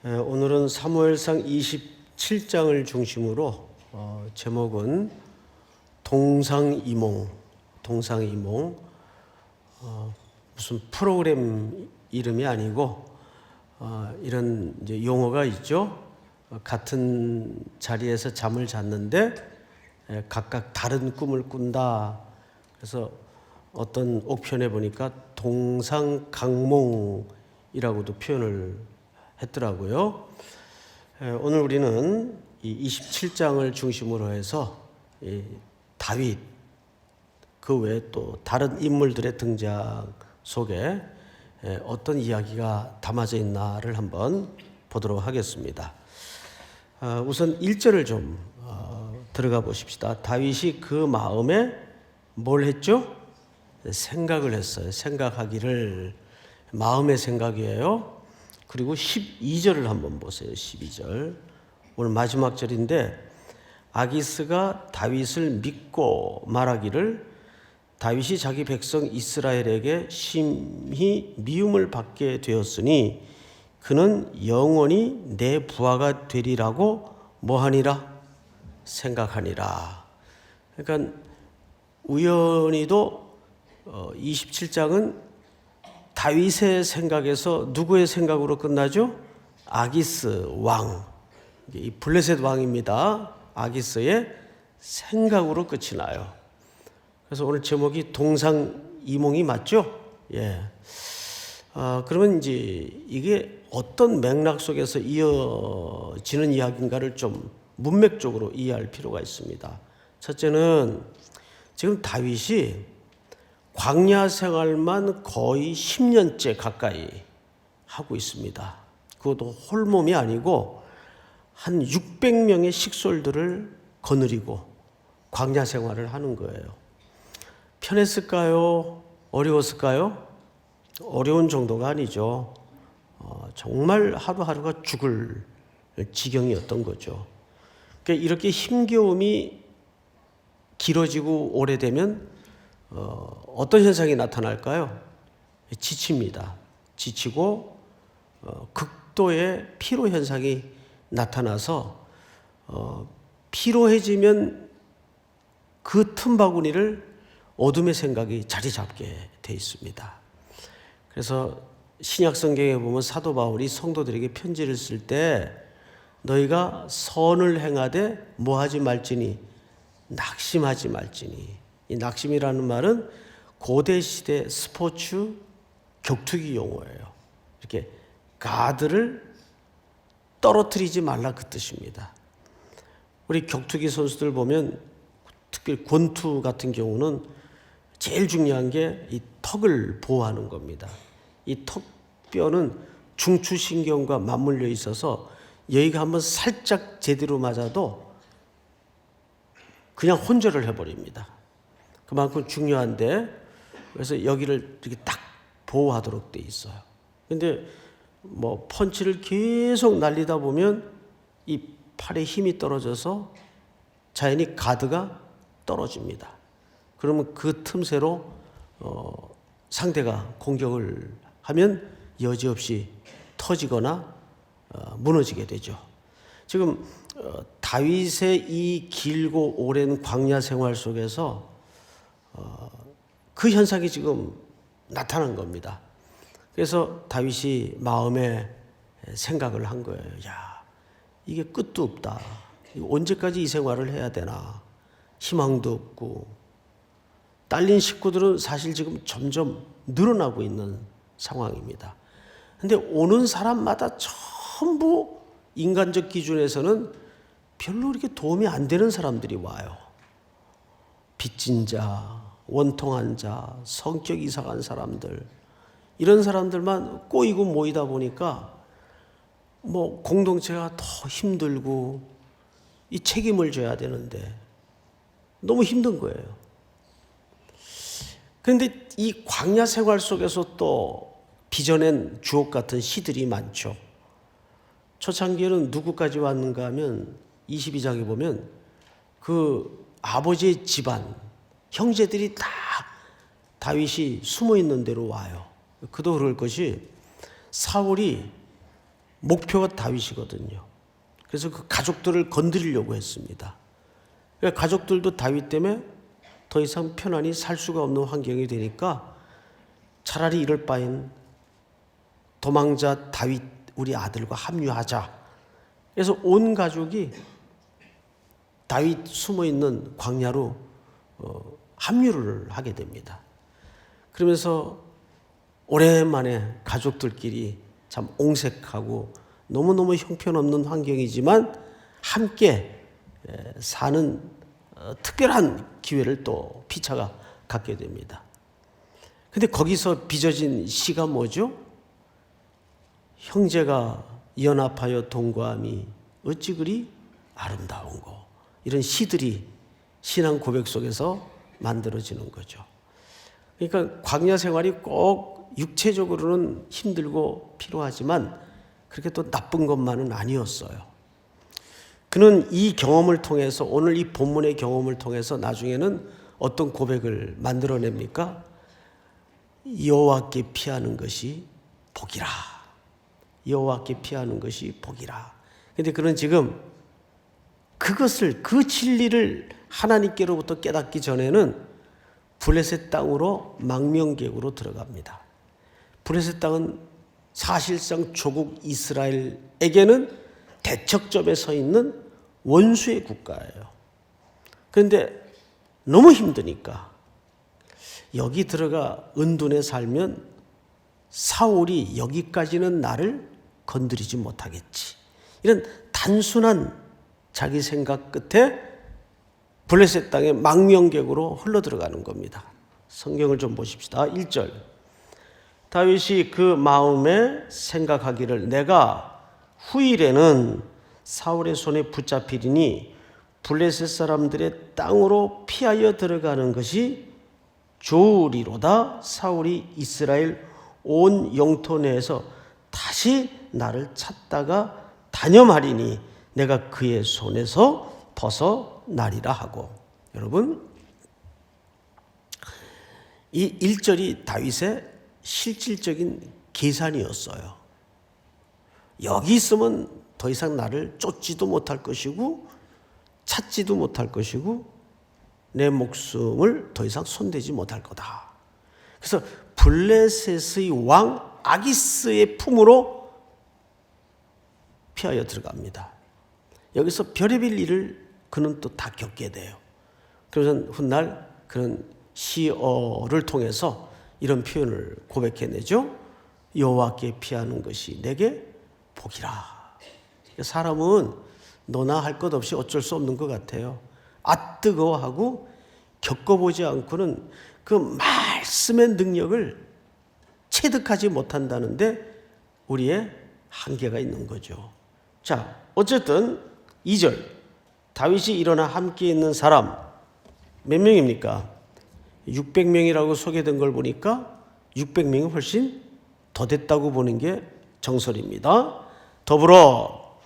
오늘은 사무엘상 27장을 중심으로 제목은 동상이몽 무슨 프로그램 이름이 아니고 이런 이제 용어가 있죠. 같은 자리에서 잠을 잤는데 각각 다른 꿈을 꾼다. 그래서 어떤 옥편에 보니까 동상각몽이라고도 표현을 했더라고요. 오늘 우리는 이 27장을 중심으로 해서 다윗 그 외에 또 다른 인물들의 등장 속에 어떤 이야기가 담아져 있나를 한번 보도록 하겠습니다. 우선 1절을 좀 들어가 보십시다. 다윗이 그 마음에 뭘 했죠? 생각을 했어요. 생각하기를. 마음의 생각이에요. 그리고 12절을 한번 보세요. 12절. 오늘 마지막 절인데, 아기스가 다윗을 믿고 말하기를 다윗이 자기 백성 이스라엘에게 심히 미움을 받게 되었으니 그는 영원히 내 부하가 되리라고 뭐하니라? 생각하니라. 그러니까 우연히도 27장은 다윗의 생각에서 누구의 생각으로 끝나죠? 아기스 왕, 이 블레셋 왕입니다. 아기스의 생각으로 끝이 나요. 그래서 오늘 제목이 동상이몽이 맞죠? 예. 그러면 이제 이게 어떤 맥락 속에서 이어지는 이야기인가를 좀 문맥적으로 이해할 필요가 있습니다. 첫째는 지금 다윗이 광야 생활만 거의 10년째 가까이 하고 있습니다. 그것도 홀몸이 아니고 한 600명의 식솔들을 거느리고 광야 생활을 하는 거예요. 편했을까요? 어려웠을까요? 어려운 정도가 아니죠. 정말 하루하루가 죽을 지경이었던 거죠. 그러니까 이렇게 힘겨움이 길어지고 오래되면 어떤 현상이 나타날까요? 지칩니다. 지치고 극도의 피로 현상이 나타나서 피로해지면 그 틈바구니를 어둠의 생각이 자리 잡게 돼 있습니다. 그래서 신약 성경에 보면 사도 바울이 성도들에게 편지를 쓸 때 너희가 선을 행하되 뭐하지 말지니 낙심하지 말지니. 이 낙심이라는 말은 고대 시대 스포츠 격투기 용어예요. 이렇게 가드를 떨어뜨리지 말라 그 뜻입니다. 우리 격투기 선수들 보면 특히 권투 같은 경우는 제일 중요한 게 이 턱을 보호하는 겁니다. 이 턱뼈는 중추신경과 맞물려 있어서 여기가 한번 살짝 제대로 맞아도 그냥 혼절을 해버립니다. 그만큼 중요한데, 그래서 여기를 이렇게 딱 보호하도록 돼 있어요. 근데 뭐 펀치를 계속 날리다 보면 이 팔에 힘이 떨어져서 자연히 가드가 떨어집니다. 그러면 그 틈새로 상대가 공격을 하면 여지없이 터지거나 무너지게 되죠. 지금 다윗의 이 길고 오랜 광야 생활 속에서 그 현상이 지금 나타난 겁니다. 그래서 다윗이 마음에 생각을 한 거예요. 야, 이게 끝도 없다. 언제까지 이 생활을 해야 되나. 희망도 없고. 딸린 식구들은 사실 지금 점점 늘어나고 있는 상황입니다. 근데 오는 사람마다 전부 인간적 기준에서는 별로 이렇게 도움이 안 되는 사람들이 와요. 빚진 자, 원통한 자, 성격 이상한 사람들, 이런 사람들만 꼬이고 모이다 보니까 뭐 공동체가 더 힘들고 이 책임을 져야 되는데 너무 힘든 거예요. 그런데 이 광야 생활 속에서 또 빚어낸 주옥 같은 시들이 많죠. 초창기에는 누구까지 왔는가 하면 22장에 보면 그 아버지의 집안, 형제들이 다 다윗이 숨어 있는 데로 와요. 그도 그럴 것이 사울이 목표가 다윗이거든요. 그래서 그 가족들을 건드리려고 했습니다. 그러니까 가족들도 다윗 때문에 더 이상 편안히 살 수가 없는 환경이 되니까 차라리 이럴 바엔 도망자 다윗 우리 아들과 합류하자. 그래서 온 가족이 다윗 숨어있는 광야로 합류를 하게 됩니다. 그러면서 오랜만에 가족들끼리 참 옹색하고 너무너무 형편없는 환경이지만 함께 사는 특별한 기회를 또 피차가 갖게 됩니다. 근데 거기서 빚어진 시가 뭐죠? 형제가 연합하여 동거함이 어찌 그리 아름다운고. 이런 시들이 신앙 고백 속에서 만들어지는 거죠. 그러니까 광야 생활이 꼭 육체적으로는 힘들고 필요하지만 그렇게 또 나쁜 것만은 아니었어요. 그는 이 경험을 통해서 오늘 이 본문의 경험을 통해서 나중에는 어떤 고백을 만들어냅니까? 여호와께 피하는 것이 복이라. 여호와께 피하는 것이 복이라. 그런데 그는 지금 그것을 그 진리를 하나님께로부터 깨닫기 전에는 블레셋 땅으로 망명객으로 들어갑니다. 블레셋 땅은 사실상 조국 이스라엘에게는 대척점에 서 있는 원수의 국가예요. 그런데 너무 힘드니까 여기 들어가 은둔에 살면 사울이 여기까지는 나를 건드리지 못하겠지. 이런 단순한 자기 생각 끝에 블레셋 땅에 망명객으로 흘러들어가는 겁니다. 성경을 좀 보십시다. 1절. 다윗이 그 마음에 생각하기를 내가 후일에는 사울의 손에 붙잡히리니 블레셋 사람들의 땅으로 피하여 들어가는 것이 좋으리로다. 사울이 이스라엘 온 영토 내에서 다시 나를 찾다가 단념하리니 내가 그의 손에서 벗어나리라 하고. 여러분, 이 1절이 다윗의 실질적인 계산이었어요. 여기 있으면 더 이상 나를 쫓지도 못할 것이고 찾지도 못할 것이고 내 목숨을 더 이상 손대지 못할 거다. 그래서 블레셋의 왕 아기스의 품으로 피하여 들어갑니다. 여기서 별의별 일을 그는 또 다 겪게 돼요. 그래서 훗날 그는 시어를 통해서 이런 표현을 고백해내죠. 여호와께 피하는 것이 내게 복이라. 사람은 너나 할 것 없이 어쩔 수 없는 것 같아요. 아 뜨거워하고 겪어보지 않고는 그 말씀의 능력을 체득하지 못한다는데 우리의 한계가 있는 거죠. 자, 어쨌든 2절 다윗이 일어나 함께 있는 사람 몇 명입니까? 600명이라고 소개된 걸 보니까 600명이 훨씬 더 됐다고 보는 게 정설입니다. 더불어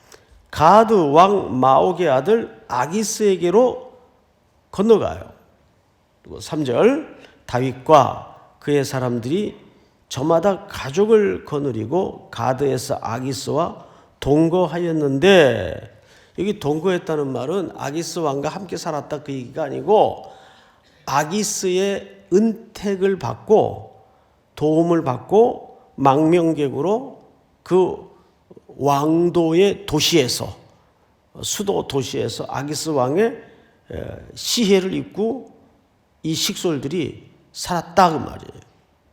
가드 왕 마옥의 아들 아기스에게로 건너가요. 그리고 3절 다윗과 그의 사람들이 저마다 가족을 거느리고 가드에서 아기스와 동거하였는데, 여기 동거했다는 말은 아기스 왕과 함께 살았다 그 얘기가 아니고 아기스의 은택을 받고 도움을 받고 망명객으로 그 왕도의 도시에서, 수도 도시에서 아기스 왕의 시혜를 입고 이 식솔들이 살았다 그 말이에요.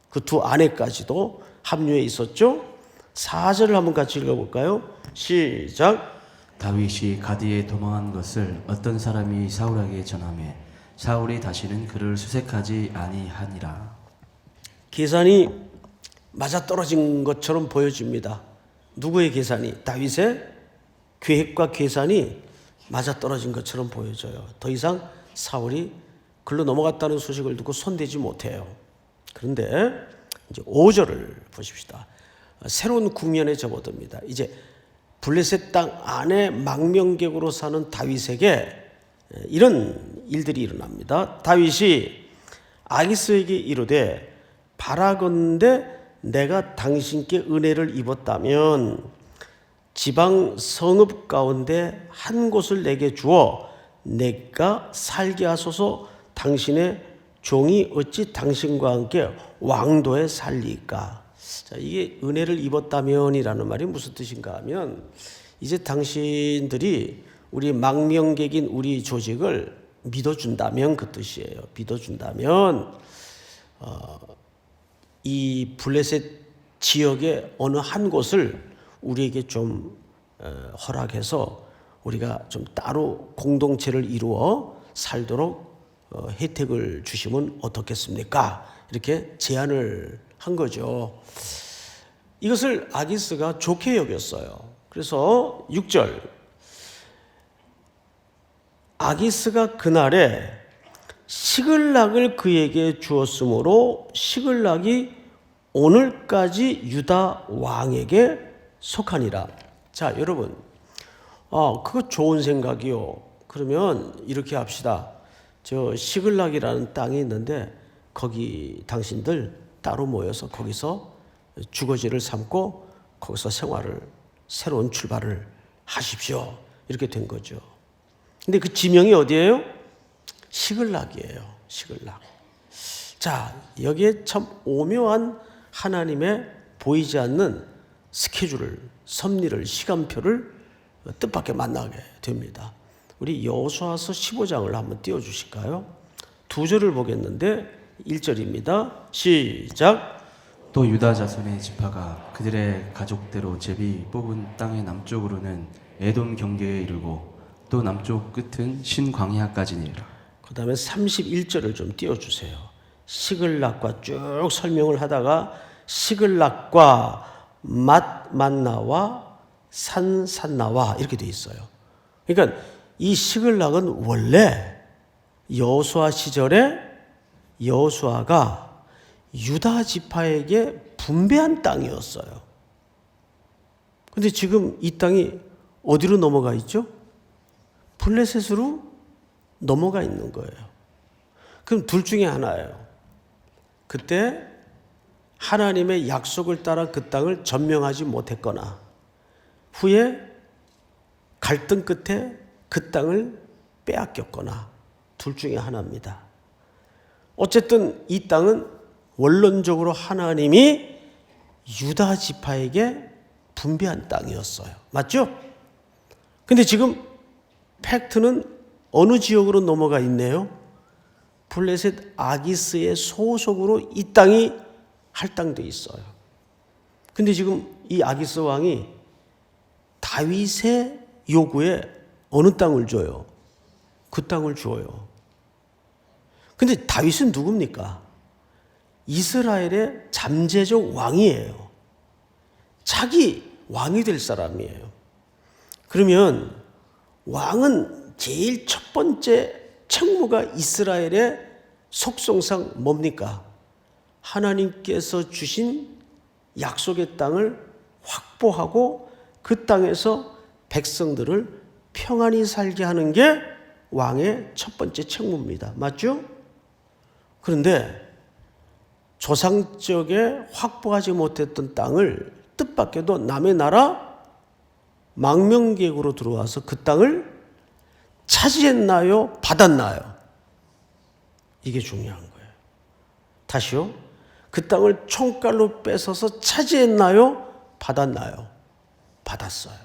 그 두 아내까지도 합류해 있었죠. 4절을 한번 같이 읽어볼까요? 시작. 다윗이 가드에 도망한 것을 어떤 사람이 사울에게 전하매 사울이 다시는 그를 수색하지 아니하니라. 계산이 맞아떨어진 것처럼 보여집니다. 누구의 계산이? 다윗의 계획과 계산이 맞아떨어진 것처럼 보여져요. 더 이상 사울이 글로 넘어갔다는 소식을 듣고 손대지 못해요. 그런데 이제 5절을 보십시다. 새로운 국면에 접어듭니다. 이제 블레셋 땅 안에 망명객으로 사는 다윗에게 이런 일들이 일어납니다. 다윗이 아기스에게 이르되 바라건대 내가 당신께 은혜를 입었다면 지방 성읍 가운데 한 곳을 내게 주어 내가 살게 하소서. 당신의 종이 어찌 당신과 함께 왕도에 살리까. 자, 이게 은혜를 입었다면이라는 말이 무슨 뜻인가 하면, 이제 당신들이 우리 망명객인 우리 조직을 믿어준다면 그 뜻이에요. 믿어준다면 이 블레셋 지역의 어느 한 곳을 우리에게 좀 허락해서 우리가 좀 따로 공동체를 이루어 살도록 혜택을 주시면 어떻겠습니까? 이렇게 제안을 한 거죠. 이것을 아기스가 좋게 여겼어요. 그래서 6절, 아기스가 그날에 시글락을 그에게 주었으므로 시글락이 오늘까지 유다 왕에게 속하니라. 자, 여러분, 그거 좋은 생각이요. 그러면 이렇게 합시다. 저 시글락이라는 땅이 있는데 거기 당신들 따로 모여서 거기서 주거지를 삼고 거기서 새로운 출발을 하십시오. 이렇게 된 거죠. 근데 그 지명이 어디예요? 시글락이에요. 시글락. 자, 여기에 참 오묘한 하나님의 보이지 않는 스케줄을, 섭리를, 시간표를 뜻밖의 만나게 됩니다. 우리 여호수아서 15장을 한번 띄워주실까요? 2절을 보겠는데 1절입니다. 시작. 또 유다 자손의 지파가 그들의 가족대로 제비 뽑은 땅의 남쪽으로는 에돔 경계에 이르고 또 남쪽 끝은 신광야까지니라. 그 다음에 31절을 좀 띄워주세요. 시글락과 쭉 설명을 하다가 시글락과 맛만나와 산산나와 이렇게 돼 있어요. 그러니까 이 시글락은 원래 여호수아 시절에 여호수아가 유다 지파에게 분배한 땅이었어요. 근데 지금 이 땅이 어디로 넘어가 있죠? 블레셋으로 넘어가 있는 거예요. 그럼 둘 중에 하나예요. 그때 하나님의 약속을 따라 그 땅을 점령하지 못했거나 후에 갈등 끝에 그 땅을 빼앗겼거나 둘 중에 하나입니다. 어쨌든 이 땅은 원론적으로 하나님이 유다 지파에게 분배한 땅이었어요. 맞죠? 근데 지금 팩트는 어느 지역으로 넘어가 있네요? 블레셋 아기스의 소속으로 이 땅이 할당돼 있어요. 근데 지금 이 아기스 왕이 다윗의 요구에 어느 땅을 줘요? 그 땅을 줘요. 근데 다윗은 누굽니까? 이스라엘의 잠재적 왕이에요. 자기 왕이 될 사람이에요. 그러면 왕은 제일 첫 번째 책무가 이스라엘의 속성상 뭡니까? 하나님께서 주신 약속의 땅을 확보하고 그 땅에서 백성들을 평안히 살게 하는 게 왕의 첫 번째 책무입니다. 맞죠? 그런데 조상적에 확보하지 못했던 땅을 뜻밖에도 남의 나라 망명객으로 들어와서 그 땅을 차지했나요? 받았나요? 이게 중요한 거예요. 다시요. 그 땅을 총칼로 뺏어서 차지했나요? 받았나요? 받았어요.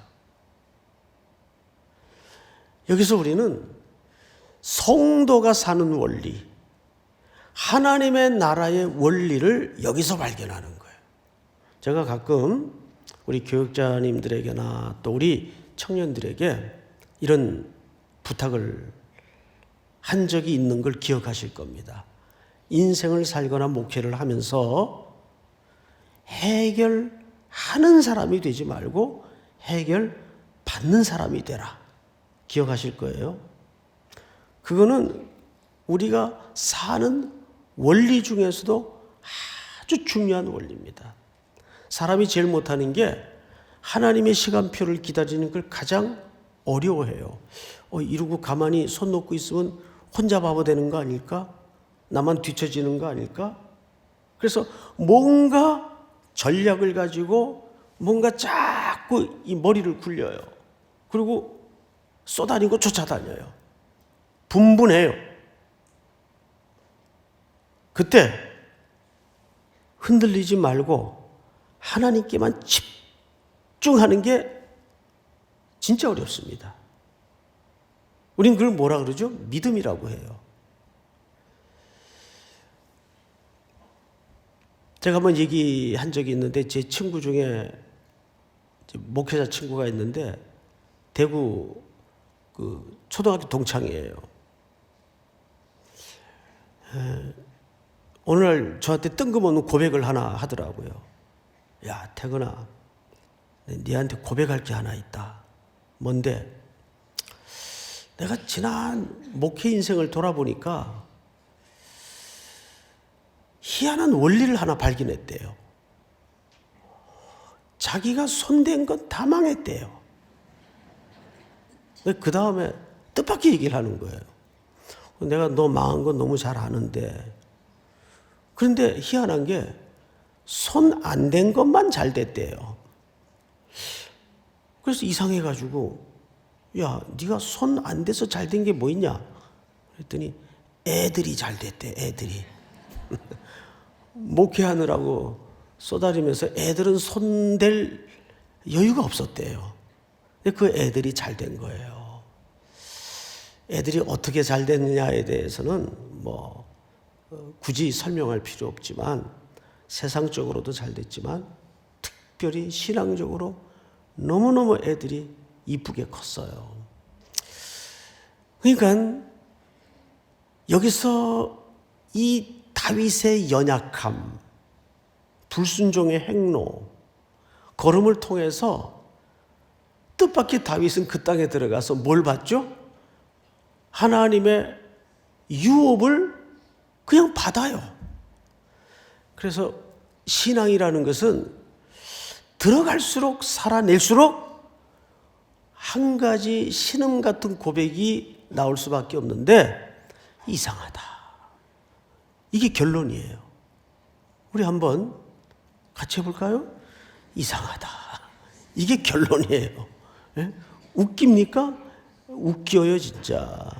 여기서 우리는 성도가 사는 원리, 하나님의 나라의 원리를 여기서 발견하는 거예요. 제가 가끔 우리 교육자님들에게나 또 우리 청년들에게 이런 부탁을 한 적이 있는 걸 기억하실 겁니다. 인생을 살거나 목회를 하면서 해결하는 사람이 되지 말고 해결받는 사람이 되라. 기억하실 거예요. 그거는 우리가 사는 원리 중에서도 아주 중요한 원리입니다. 사람이 제일 못하는 게 하나님의 시간표를 기다리는 걸 가장 어려워해요. 이러고 가만히 손 놓고 있으면 혼자 바보 되는 거 아닐까? 나만 뒤처지는 거 아닐까? 그래서 뭔가 전략을 가지고 뭔가 자꾸 자꾸 이 머리를 굴려요. 그리고 쏘다니고 쫓아다녀요. 분분해요. 그때 흔들리지 말고 하나님께만 집중하는 게 진짜 어렵습니다. 우린 그걸 뭐라 그러죠? 믿음이라고 해요. 제가 한번 얘기한 적이 있는데 제 친구 중에 목회자 친구가 있는데 대구 그 초등학교 동창이에요. 오늘 저한테 뜬금없는 고백을 하나 하더라고요. 야, 태근아, 네한테 고백할 게 하나 있다. 뭔데? 내가 지난 목회 인생을 돌아보니까 희한한 원리를 하나 발견했대요. 자기가 손댄 건 다 망했대요. 그 다음에 뜻밖의 얘기를 하는 거예요. 내가 너 망한 건 너무 잘 아는데, 그런데 희한한 게 손 안 댄 것만 잘 됐대요. 그래서 이상해가지고, 야, 네가 손 안 대서 잘 된 게 뭐 있냐? 그랬더니 애들이 잘 됐대. 애들이 목회하느라고 쏘다리면서 애들은 손댈 여유가 없었대요. 근데 그 애들이 잘 된 거예요. 애들이 어떻게 잘 됐느냐에 대해서는 뭐 굳이 설명할 필요 없지만 세상적으로도 잘 됐지만 특별히 신앙적으로 너무너무 애들이 이쁘게 컸어요. 그러니까 여기서 이 다윗의 연약함, 불순종의 행로, 걸음을 통해서 뜻밖의 다윗은 그 땅에 들어가서 뭘 봤죠? 하나님의 유업을 그냥 받아요. 그래서 신앙이라는 것은 들어갈수록 살아낼수록 한 가지 신음 같은 고백이 나올 수밖에 없는데 이상하다. 이게 결론이에요. 우리 한번 같이 해볼까요? 이상하다. 이게 결론이에요. 예? 웃깁니까? 웃겨요, 진짜.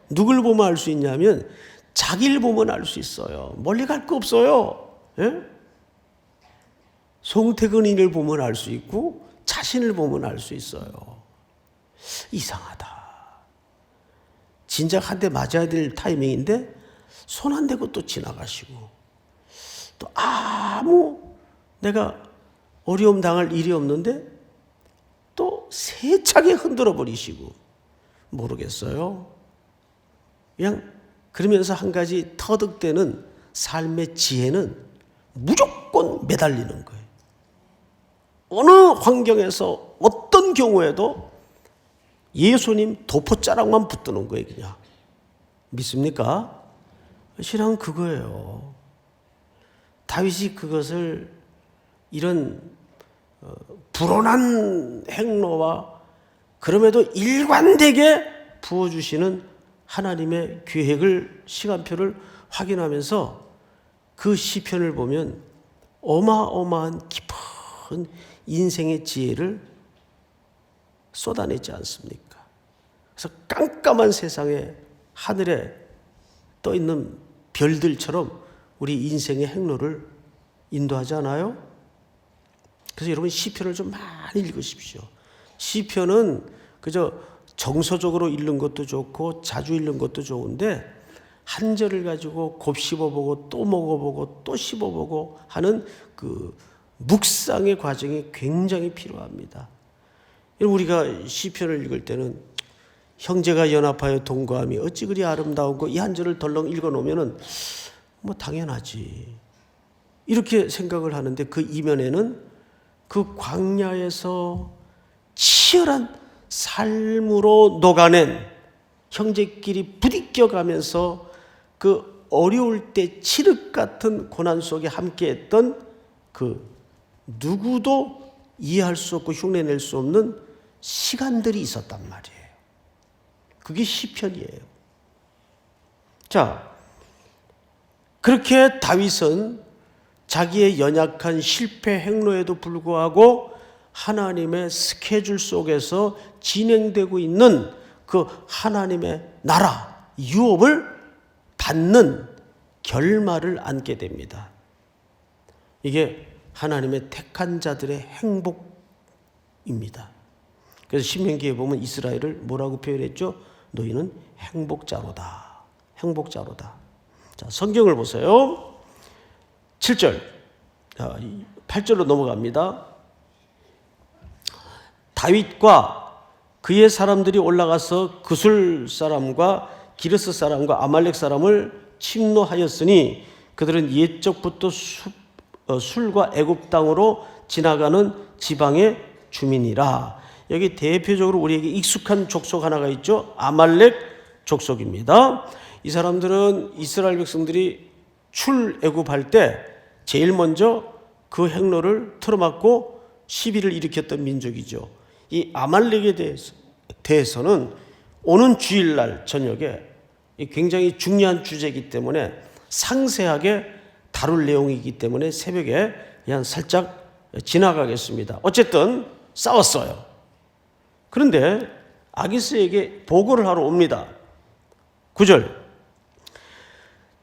누굴 보면 알 수 있냐면 자기를 보면 알 수 있어요. 멀리 갈 거 없어요. 예? 송태근이를 보면 알 수 있고 자신을 보면 알 수 있어요. 이상하다. 진작 한 대 맞아야 될 타이밍인데 손 안 대고 또 지나가시고 또 아무 내가 어려움 당할 일이 없는데 또 세차게 흔들어 버리시고 모르겠어요. 그냥 그러면서 한 가지 터득되는 삶의 지혜는 무조건 매달리는 거예요. 어느 환경에서 어떤 경우에도 예수님 도포자락만 붙드는 거예요. 그냥 믿습니까? 신앙은 그거예요. 다윗이 그것을 이런 불온한 행로와 그럼에도 일관되게 부어주시는 하나님의 계획을 시간표를 확인하면서 그 시편을 보면 어마어마한 깊은 인생의 지혜를 쏟아내지 않습니까? 그래서 깜깜한 세상에 하늘에 떠 있는 별들처럼 우리 인생의 행로를 인도하지 않아요? 그래서 여러분 시편을 좀 많이 읽으십시오. 시편은 그저 정서적으로 읽는 것도 좋고 자주 읽는 것도 좋은데 한 절을 가지고 곱씹어보고 또 먹어보고 또 씹어보고 하는 그 묵상의 과정이 굉장히 필요합니다. 우리가 시편을 읽을 때는 형제가 연합하여 동거함이 어찌 그리 아름다운고 이 한 절을 덜렁 읽어놓으면 뭐 당연하지 이렇게 생각을 하는데 그 이면에는 그 광야에서 치열한 삶으로 녹아낸 형제끼리 부딪혀가면서 그 어려울 때 칠흑 같은 고난 속에 함께했던 그 누구도 이해할 수 없고 흉내낼 수 없는 시간들이 있었단 말이에요. 그게 시편이에요. 자, 그렇게 다윗은 자기의 연약한 실패 행로에도 불구하고 하나님의 스케줄 속에서 진행되고 있는 그 하나님의 나라, 유업을 받는 결말을 안게 됩니다. 이게 하나님의 택한 자들의 행복입니다. 그래서 신명기에 보면 이스라엘을 뭐라고 표현했죠? 너희는 행복자로다. 행복자로다. 자, 성경을 보세요. 7절, 8절로 넘어갑니다. 다윗과 그의 사람들이 올라가서 그술 사람과 기르스 사람과 아말렉 사람을 침노하였으니 그들은 옛적부터 술과 애굽 땅으로 지나가는 지방의 주민이라. 여기 대표적으로 우리에게 익숙한 족속 하나가 있죠. 아말렉 족속입니다. 이 사람들은 이스라엘 백성들이 출애굽할 때 제일 먼저 그 행로를 틀어막고 시비를 일으켰던 민족이죠. 이 아말렉에 대해서는 오는 주일날 저녁에 굉장히 중요한 주제이기 때문에 상세하게 다룰 내용이기 때문에 새벽에 그냥 살짝 지나가겠습니다. 어쨌든 싸웠어요. 그런데 아기스에게 보고를 하러 옵니다. 9절,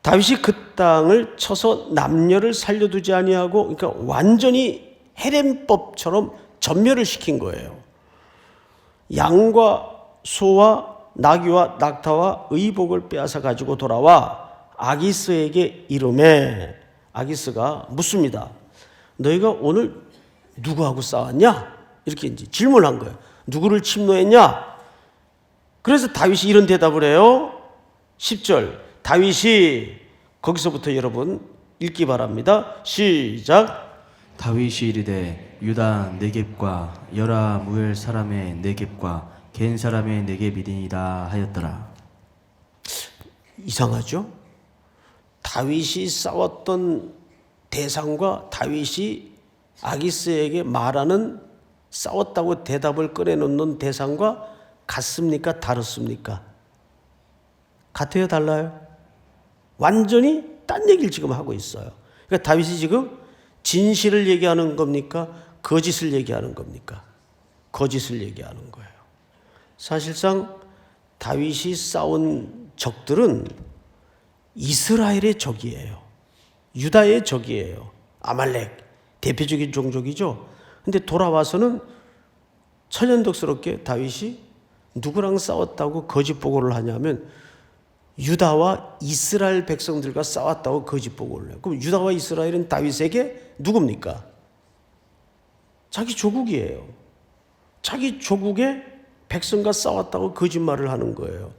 다윗이 그 땅을 쳐서 남녀를 살려두지 아니하고, 그러니까 완전히 헤렘법처럼 전멸을 시킨 거예요. 양과 소와 나귀와 낙타와 의복을 빼앗아 가지고 돌아와 아기스에게 이르매, 아기스가 묻습니다. 너희가 오늘 누구하고 싸웠냐? 이렇게 이제 질문한 거예요. 누구를 침노했냐? 그래서 다윗이 이런 대답을 해요. 10절, 다윗이, 거기서부터 여러분 읽기 바랍니다. 시작. 다윗이 이르되 유다 네겝과 여라 무엘 사람의 네겝과 겐 사람의 네겝이니이다 하였더라. 이상하죠? 다윗이 싸웠던 대상과 다윗이 아기스에게 말하는 싸웠다고 대답을 꺼내놓는 대상과 같습니까? 다릅습니까? 같아요? 달라요? 완전히 딴 얘기를 지금 하고 있어요. 그러니까 다윗이 지금 진실을 얘기하는 겁니까? 거짓을 얘기하는 겁니까? 거짓을 얘기하는 거예요. 사실상 다윗이 싸운 적들은 이스라엘의 적이에요. 유다의 적이에요. 아말렉, 대표적인 종족이죠. 근데 돌아와서는 천연덕스럽게 다윗이 누구랑 싸웠다고 거짓 보고를 하냐면 유다와 이스라엘 백성들과 싸웠다고 거짓 보고를 해요. 그럼 유다와 이스라엘은 다윗에게 누굽니까? 자기 조국이에요. 자기 조국의 백성과 싸웠다고 거짓말을 하는 거예요.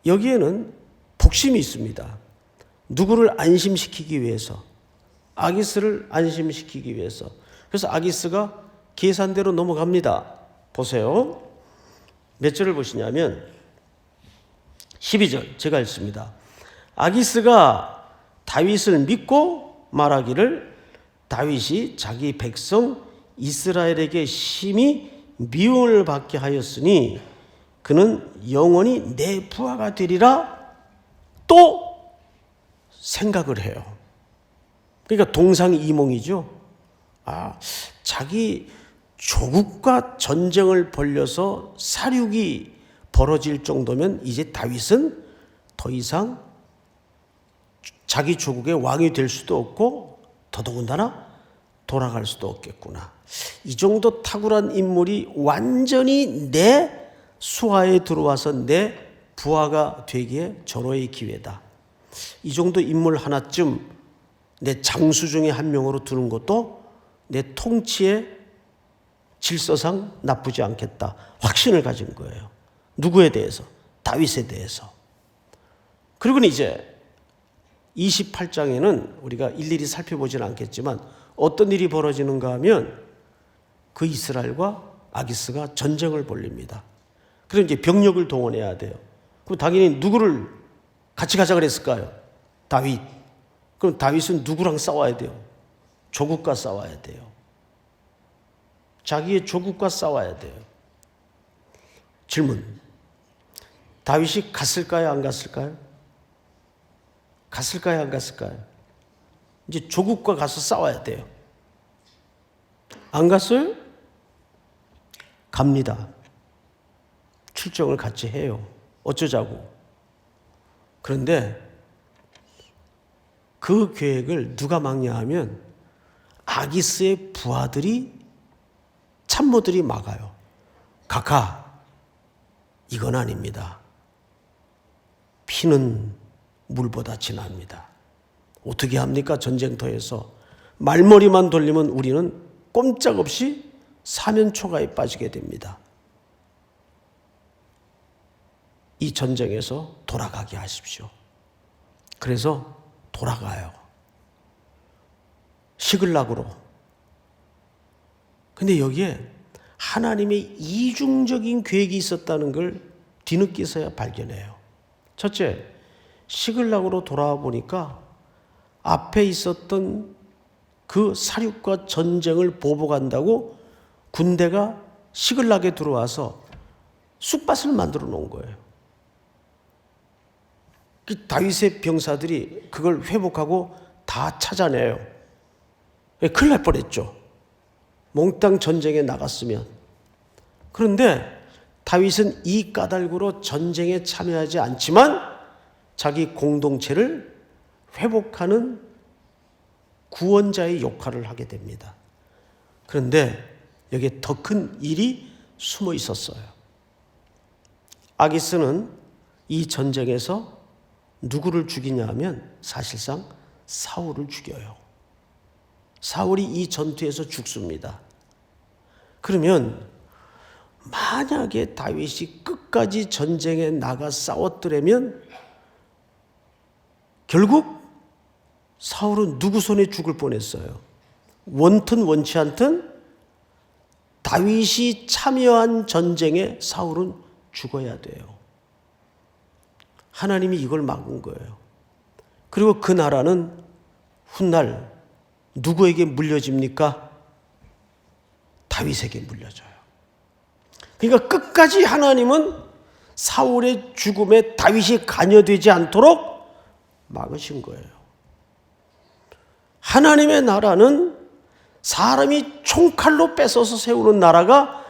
여기에는 복심이 있습니다. 누구를 안심시키기 위해서, 아기스를 안심시키기 위해서. 그래서 아기스가 계산대로 넘어갑니다. 보세요. 몇 절을 보시냐면 12절 제가 읽습니다. 아기스가 다윗을 믿고 말하기를 다윗이 자기 백성 이스라엘에게 심히 미움을 받게 하였으니 그는 영원히 내 부하가 되리라 또 생각을 해요. 그러니까 동상이몽이죠. 자기 조국과 전쟁을 벌여서 사륙이 벌어질 정도면 이제 다윗은 더 이상 자기 조국의 왕이 될 수도 없고 더더군다나 돌아갈 수도 없겠구나. 이 정도 탁월한 인물이 완전히 내 수하에 들어와서 내 부하가 되기에 절호의 기회다. 이 정도 인물 하나쯤 내 장수 중에 한 명으로 두는 것도 내 통치의 질서상 나쁘지 않겠다. 확신을 가진 거예요. 누구에 대해서? 다윗에 대해서. 그리고는 이제 28장에는 우리가 일일이 살펴보지는 않겠지만 어떤 일이 벌어지는가 하면 그 이스라엘과 아기스가 전쟁을 벌립니다. 그럼 이제 병력을 동원해야 돼요. 그럼 당연히 누구를 같이 가자 그랬을까요? 다윗. 그럼 다윗은 누구랑 싸워야 돼요? 조국과 싸워야 돼요. 자기의 조국과 싸워야 돼요. 질문. 다윗이 갔을까요? 안 갔을까요? 갔을까요? 안 갔을까요? 이제 조국과 가서 싸워야 돼요. 안 갔어요? 갑니다. 출정을 같이 해요. 어쩌자고. 그런데 그 계획을 누가 막냐 하면 아기스의 부하들이, 참모들이 막아요. 각하, 이건 아닙니다. 피는 물보다 진합니다. 어떻게 합니까? 전쟁터에서 말머리만 돌리면 우리는 꼼짝없이 사면초가에 빠지게 됩니다. 이 전쟁에서 돌아가게 하십시오. 그래서 돌아가요. 시글락으로. 근데 여기에 하나님의 이중적인 계획이 있었다는 걸 뒤늦게서야 발견해요. 첫째, 시글락으로 돌아와 보니까 앞에 있었던 그 사륙과 전쟁을 보복한다고 군대가 시글락에 들어와서 쑥밭을 만들어 놓은 거예요. 그 다윗의 병사들이 그걸 회복하고 다 찾아내요. 큰일 날 뻔했죠. 몽땅 전쟁에 나갔으면. 그런데 다윗은 이 까닭으로 전쟁에 참여하지 않지만 자기 공동체를 회복하는 구원자의 역할을 하게 됩니다. 그런데 여기에 더 큰 일이 숨어 있었어요. 아기스는 이 전쟁에서 누구를 죽이냐 하면 사실상 사울을 죽여요. 사울이 이 전투에서 죽습니다. 그러면 만약에 다윗이 끝까지 전쟁에 나가 싸웠더라면 결국 사울은 누구 손에 죽을 뻔했어요. 원튼 원치 않든 다윗이 참여한 전쟁에 사울은 죽어야 돼요. 하나님이 이걸 막은 거예요. 그리고 그 나라는 훗날 누구에게 물려집니까? 다윗에게 물려져요. 그러니까 끝까지 하나님은 사울의 죽음에 다윗이 관여되지 않도록 막으신 거예요. 하나님의 나라는 사람이 총칼로 뺏어서 세우는 나라가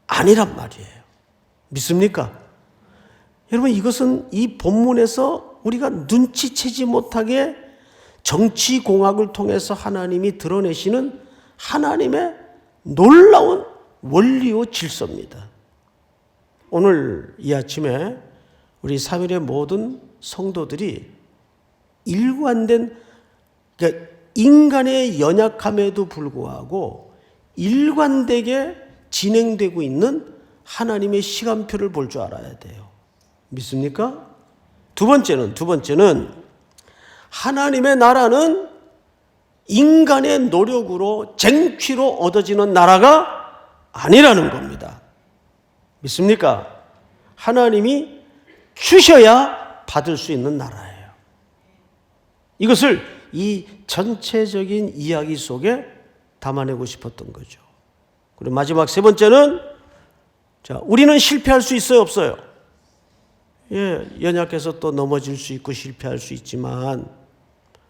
아니란 말이에요. 믿습니까? 여러분, 이것은 이 본문에서 우리가 눈치채지 못하게 정치공학을 통해서 하나님이 드러내시는 하나님의 놀라운 원리요 질서입니다. 오늘 이 아침에 우리 3일의 모든 성도들이 일관된, 그러니까 인간의 연약함에도 불구하고 일관되게 진행되고 있는 하나님의 시간표를 볼 줄 알아야 돼요. 믿습니까? 두 번째는 하나님의 나라는 인간의 노력으로 쟁취로 얻어지는 나라가 아니라는 겁니다. 믿습니까? 하나님이 주셔야 받을 수 있는 나라예요. 이것을 이 전체적인 이야기 속에 담아내고 싶었던 거죠. 그리고 마지막 세 번째는, 자, 우리는 실패할 수 있어요, 없어요? 예, 연약해서 또 넘어질 수 있고 실패할 수 있지만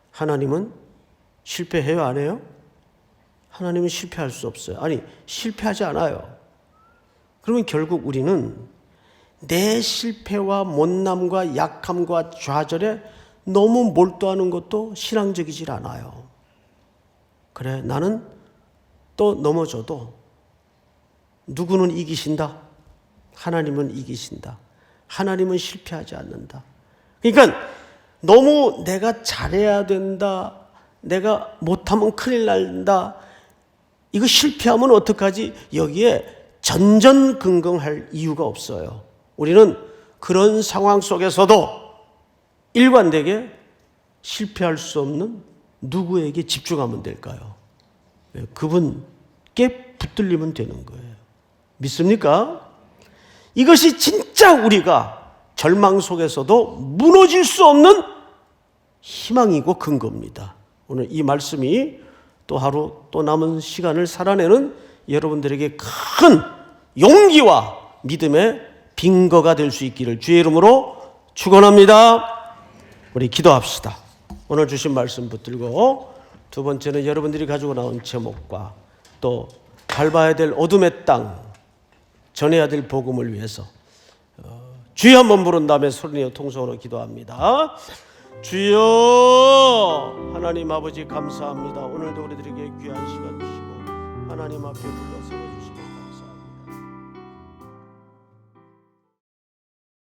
하나님은 실패해요, 안 해요? 하나님은 실패할 수 없어요. 아니, 실패하지 않아요. 그러면 결국 우리는 내 실패와 못남과 약함과 좌절에 너무 몰두하는 것도 신앙적이질 않아요. 그래, 나는 또 넘어져도 누구는 이기신다? 하나님은 이기신다. 하나님은 실패하지 않는다. 그러니까 너무 내가 잘해야 된다, 내가 못하면 큰일 난다, 이거 실패하면 어떡하지? 여기에 전전긍긍할 이유가 없어요. 우리는 그런 상황 속에서도 일관되게 실패할 수 없는 누구에게 집중하면 될까요? 그분께 붙들리면 되는 거예요. 믿습니까? 이것이 진짜 우리가 절망 속에서도 무너질 수 없는 희망이고 근거입니다. 오늘 이 말씀이 또 하루 또 남은 시간을 살아내는 여러분들에게 큰 용기와 믿음의 빙거가 될 수 있기를 주의 이름으로 축원합니다. 우리 기도합시다. 오늘 주신 말씀 붙들고, 두 번째는 여러분들이 가지고 나온 제목과 또 밟아야 될 어둠의 땅, 전해야 될 복음을 위해서 주여 한번 부른 다음에 소리내어 통성으로 기도합니다. 주여, 하나님 아버지 감사합니다. 오늘도 우리들에게 귀한 시간 주시고 하나님 앞에 불러서 주시고